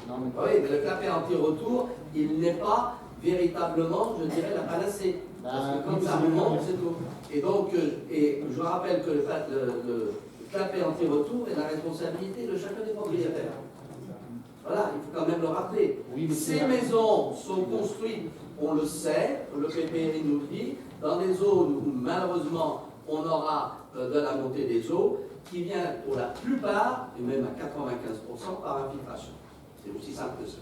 Oui, mais le clapet anti-retour, il n'est pas véritablement, je dirais, la panacée. Parce que quand ça remonte, c'est tout. Et donc, et je rappelle que le clapet anti-retour est la responsabilité de chacun des propriétaires. Voilà, il faut quand même le rappeler. Oui, ces maisons sont construites, on le sait, le PPRI nous le dit, dans des zones où malheureusement on aura de la montée des eaux qui vient pour la plupart, et même à 95%, par infiltration. C'est aussi simple que ça.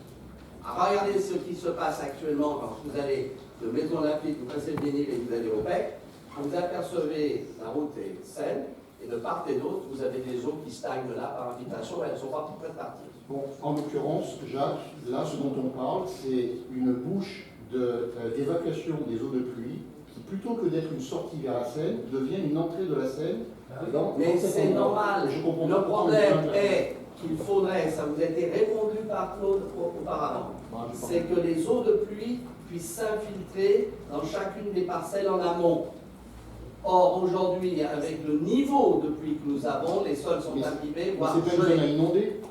Alors regardez ce qui se passe actuellement quand vous allez de Maison Olympique, vous passez le Bénil et vous allez au PEC, vous apercevez la route est saine, et de part et d'autre, vous avez des eaux qui stagnent là par infiltration, elles ne sont pas prêtes de partir. Bon, en l'occurrence, Jacques, là, ce dont on parle, c'est une bouche d'évacuation des eaux de pluie qui, plutôt que d'être une sortie vers la Seine, devient une entrée de la Seine. Mais c'est normal. Le problème est qu'il faudrait, ça vous a été répondu par Claude auparavant, c'est que les eaux de pluie puissent s'infiltrer dans chacune des parcelles en amont. Or, aujourd'hui, avec le niveau de pluie que nous avons, les sols sont imbibés, voire gelés. C'est pas une zone à inonder.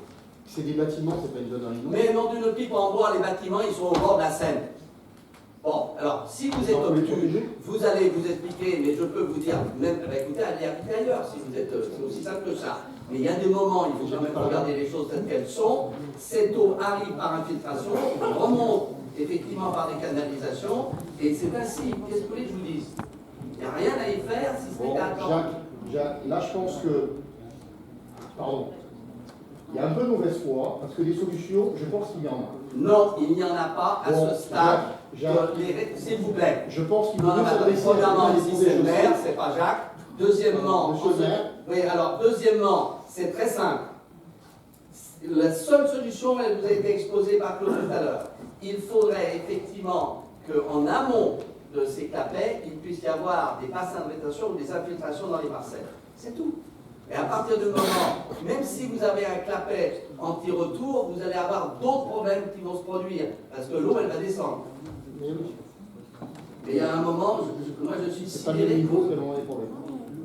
C'est des bâtiments, c'est pas une zone à inonder. Mais non d'une pipe en bois, les bâtiments, ils sont au bord de la Seine. Bon, alors, si vous êtes obtus, vous allez vous expliquer, mais je peux vous dire, même, écoutez, allez habiter ailleurs, si vous êtes, c'est aussi simple que ça. Mais il y a des moments, il faut quand même regarder les choses telles qu'elles sont. Cette eau arrive par infiltration, remonte effectivement par des canalisations, et c'est ainsi. Qu'est-ce que vous voulez que je vous dise? Il n'y a rien à y faire si ce n'est qu'à attendre. Jacques, là je pense que, pardon, il y a un peu de mauvaise foi, parce que des solutions, je pense qu'il y en a. Non, il n'y en a pas à ce stade. S'il vous plaît. Je pense qu'il faut s'adresser à c'est le maire, c'est pas Jacques. Deuxièmement, oui, alors deuxièmement, c'est très simple. La seule solution, elle vous a été exposée par Claude tout à l'heure. Il faudrait effectivement qu'en amont de ces clapets, il puisse y avoir des bassins de rétention ou des infiltrations dans les parcelles. C'est tout. Et à partir du moment, même si vous avez un clapet anti-retour, vous allez avoir d'autres problèmes qui vont se produire, parce que l'eau, elle va descendre. Et il y a un moment, moi je suis sidéré.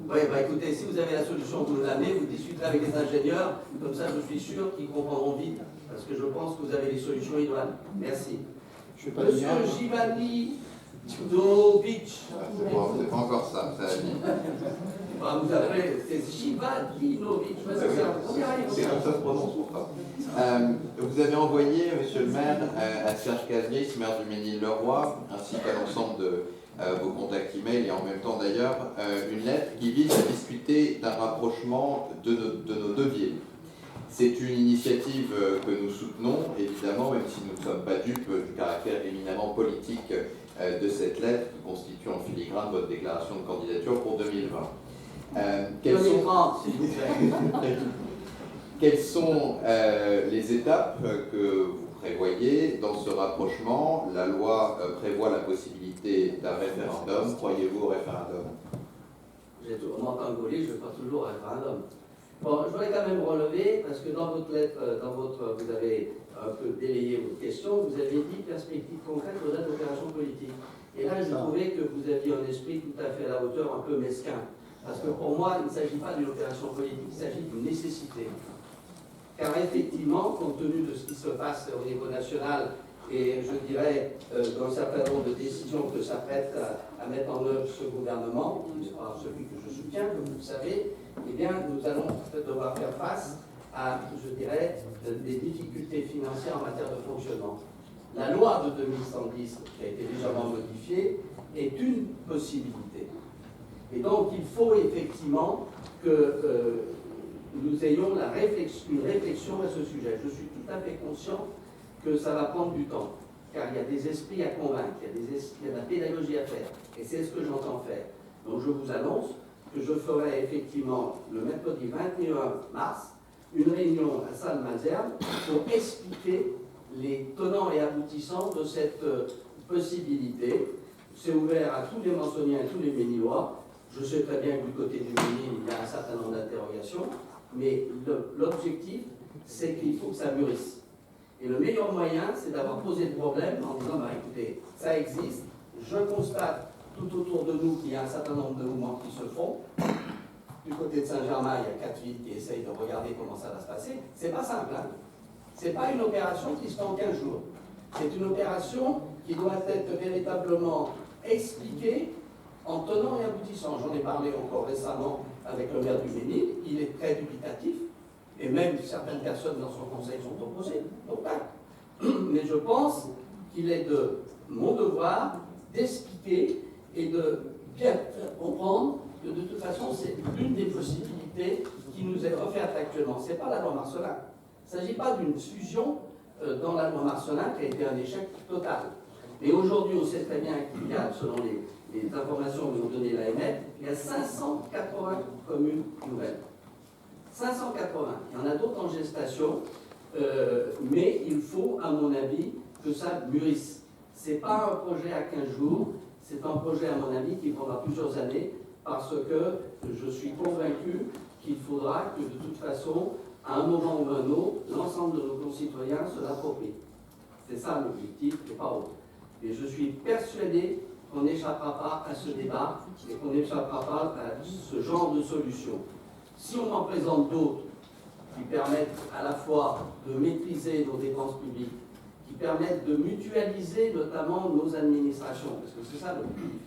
Oui, bah écoutez, si vous avez la solution, vous l'amenez, vous discuterez avec les ingénieurs, comme ça je suis sûr qu'ils comprendront vite, parce que je pense que vous avez les solutions idoines. Merci. Monsieur Giovanni Dovic. C'est pas encore ça, ça a dit. Vous appelez, c'est Givaninovic, c'est comme ça se prononce ou pas. Vous avez envoyé, monsieur le maire, à Serge Cazeneuve, maire du Mesnil-le-Roi, ainsi qu'à l'ensemble de vos contacts email et en même temps d'ailleurs, une lettre qui vise à discuter d'un rapprochement de nos deux villes. C'est une initiative que nous soutenons, évidemment, même si nous ne sommes pas dupes du caractère éminemment politique de cette lettre qui constitue en filigrane votre déclaration de candidature pour 2020. Quelles sont les étapes que vous prévoyez dans ce rapprochement? La loi prévoit la possibilité d'un référendum. Croyez-vous au référendum? On m'entend gauler, je ne veux pas toujours au référendum. Bon, je voudrais quand même relever, parce que dans votre lettre, vous avez un peu délayé votre question, vous avez dit perspective concrète aux dates d'opération politique. Et là, je trouvais que vous aviez un esprit tout à fait à la hauteur, un peu mesquin. Parce que pour moi, il ne s'agit pas d'une opération politique, il s'agit d'une nécessité. Car effectivement, compte tenu de ce qui se passe au niveau national, et je dirais dans un certain nombre de décisions que s'apprête à mettre en œuvre ce gouvernement, qui n'est pas celui que je soutiens, comme vous le savez, eh bien, nous allons devoir faire face à, je dirais, des difficultés financières en matière de fonctionnement. La loi de 2110, qui a été légèrement modifiée, est une possibilité. Et donc, il faut effectivement que nous ayons une réflexion à ce sujet. Je suis tout à fait conscient que ça va prendre du temps, car il y a des esprits à convaincre, il y a de la pédagogie à faire, et c'est ce que j'entends faire. Donc, je vous annonce que je ferai effectivement le mercredi 21 mars une réunion à Salle-Mazerne pour expliquer les tenants et aboutissants de cette possibilité. C'est ouvert à tous les Mançonniens et tous les Ménilois. Je sais très bien que du côté du Ménil, il y a un certain nombre d'interrogations, mais l'objectif, c'est qu'il faut que ça mûrisse. Et le meilleur moyen, c'est d'avoir posé le problème en disant, bah, écoutez, ça existe, je constate tout autour de nous qu'il y a un certain nombre de mouvements qui se font. Du côté de Saint-Germain, il y a 4 villes qui essayent de regarder comment ça va se passer. C'est pas simple, hein. Ce n'est pas une opération qui se fait en 15 jours. C'est une opération qui doit être véritablement expliquée en tenant et aboutissant. J'en ai parlé encore récemment avec le maire du Mesnil, il est très dubitatif, et même certaines personnes dans son conseil sont opposées. Donc, mais je pense qu'il est de mon devoir d'expliquer et de bien faire comprendre que de toute façon, c'est l'une des possibilités qui nous est offerte actuellement. Ce n'est pas la loi Marcellin. Il ne s'agit pas d'une fusion dans la loi Marcellin qui a été un échec total. Mais aujourd'hui, on sait très bien qu'il y a, selon les informations que nous ont données l'AMF, il y a 580 communes nouvelles. 580. Il y en a d'autres en gestation, mais il faut, à mon avis, que ça mûrisse. Ce n'est pas un projet à 15 jours, c'est un projet, à mon avis, qui prendra plusieurs années, parce que je suis convaincu qu'il faudra que, de toute façon, à un moment ou un autre, l'ensemble de nos concitoyens se l'approprient. C'est ça l'objectif, et pas autre. Et je suis persuadé qu'on n'échappera pas à ce débat et qu'on n'échappera pas à ce genre de solution. Si on en présente d'autres qui permettent à la fois de maîtriser nos dépenses publiques, qui permettent de mutualiser notamment nos administrations, parce que c'est ça l'objectif.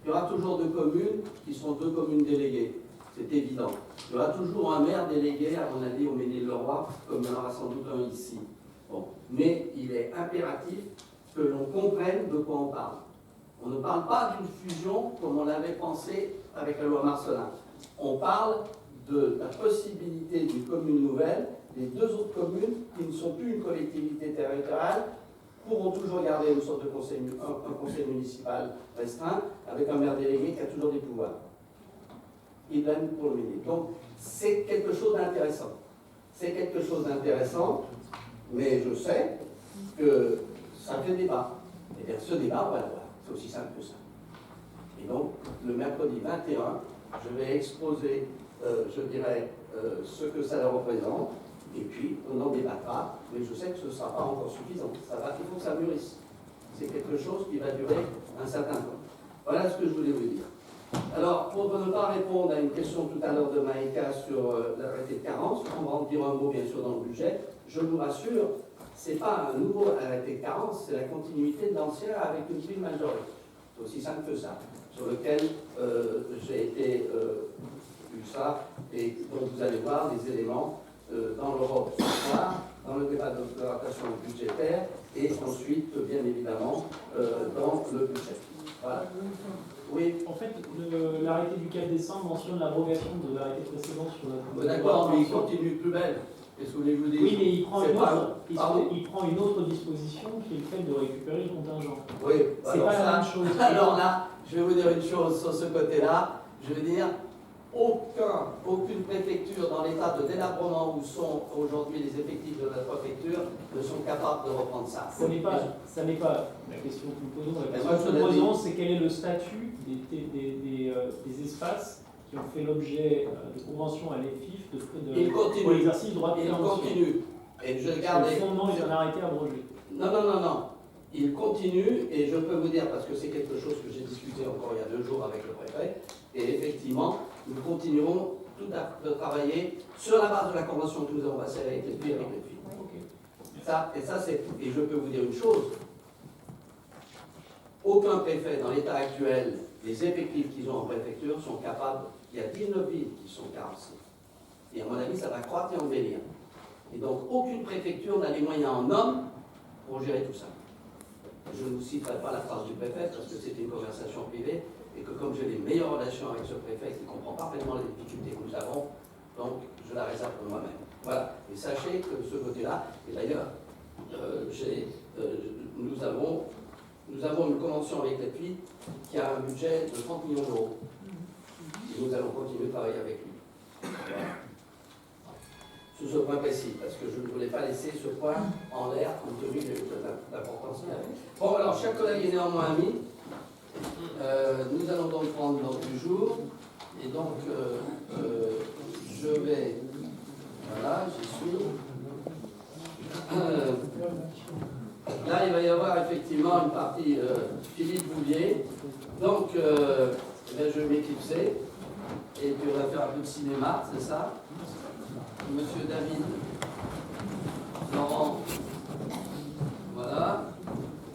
Il y aura toujours deux communes qui seront deux communes déléguées, c'est évident. Il y aura toujours un maire délégué, à mon avis, au Mesnil-le-Roi, comme il y en aura sans doute un ici. Bon. Mais il est impératif que l'on comprenne de quoi on parle. On ne parle pas d'une fusion comme on l'avait pensé avec la loi Marcellin. On parle de la possibilité d'une commune nouvelle. Les deux autres communes, qui ne sont plus une collectivité territoriale, pourront toujours garder une sorte de conseil, un conseil municipal restreint, avec un maire délégué qui a toujours des pouvoirs. Idem pour le Mesnil. Donc, c'est quelque chose d'intéressant. C'est quelque chose d'intéressant, mais je sais que ça fait débat. Et bien, ce débat, on va l'avoir. C'est aussi simple que ça. Et donc, le mercredi 21, je vais exposer, je dirais, ce que ça représente, et puis on en débattra, mais je sais que ce ne sera pas encore suffisant. Il faut que ça mûrisse. C'est quelque chose qui va durer un certain temps. Voilà ce que je voulais vous dire. Alors, pour ne pas répondre à une question tout à l'heure de Maïka sur l'arrêté de carence, on va en dire un mot bien sûr dans le budget. Je vous rassure, ce n'est pas un nouveau arrêté de carence, c'est la continuité de l'ancien avec une prime majorité. C'est aussi simple que ça, sur lequel j'ai été eu ça, et dont vous allez voir les éléments dans l'Europe ce soir, dans le débat de l'orientation budgétaire, et ensuite, bien évidemment, dans le budget. Voilà. Oui. En fait, l'arrêté du 4 décembre mentionne l'abrogation de l'arrêté précédent sur la... D'accord, mais il continue plus belle. Qu'est-ce que vous voulez que je vous dise? Oui, mais il prend une autre disposition qui est le fait de récupérer le contingent. Oui, c'est pas la même chose. Alors là, je vais vous dire une chose sur ce côté-là. Je veux dire, aucune préfecture dans l'état de délabrement où sont aujourd'hui les effectifs de la préfecture ne sont capables de reprendre ça. Ça n'est pas la question que nous posons. La question que nous posons, c'est quel est le statut des espaces qui ont fait l'objet de conventions à l'EFIF pour l'exercice du droit de préemption. Il continue. Et je garde le fondement d'un arrêté abrogé. Non. Il continue, et je peux vous dire, parce que c'est quelque chose que j'ai discuté encore il y a 2 jours avec le préfet, et effectivement, nous continuerons de travailler sur la base de la convention que nous avons passée avec les filles. Et je peux vous dire une chose, aucun préfet dans l'état actuel, les effectifs qu'ils ont en préfecture sont capables, il y a 19 villes qui sont carencées. Et à mon avis, ça va croître et embellir. Et donc, aucune préfecture n'a les moyens en hommes pour gérer tout ça. Je ne vous citerai pas la phrase du préfet parce que c'est une conversation privée et que comme j'ai les meilleures relations avec ce préfet qui comprend parfaitement les difficultés que nous avons, donc je la réserve pour moi-même. Voilà. Et sachez que de ce côté-là, et d'ailleurs, nous avons une convention avec les filles qui a un budget de 30 millions d'euros. Et nous allons continuer de travailler avec lui. Voilà. Sur ce point précis, parce que je ne voulais pas laisser ce point en l'air compte tenu de l'importance qu'il avait. Bon, alors, chers collègues et néanmoins amis, nous allons donc prendre l'ordre du jour, et donc je vais, voilà, j'y suis. Là, il va y avoir effectivement une partie Philippe Bouvier, donc je vais m'éclipser, et puis on va faire un peu de cinéma, c'est ça? Monsieur David. Laurent.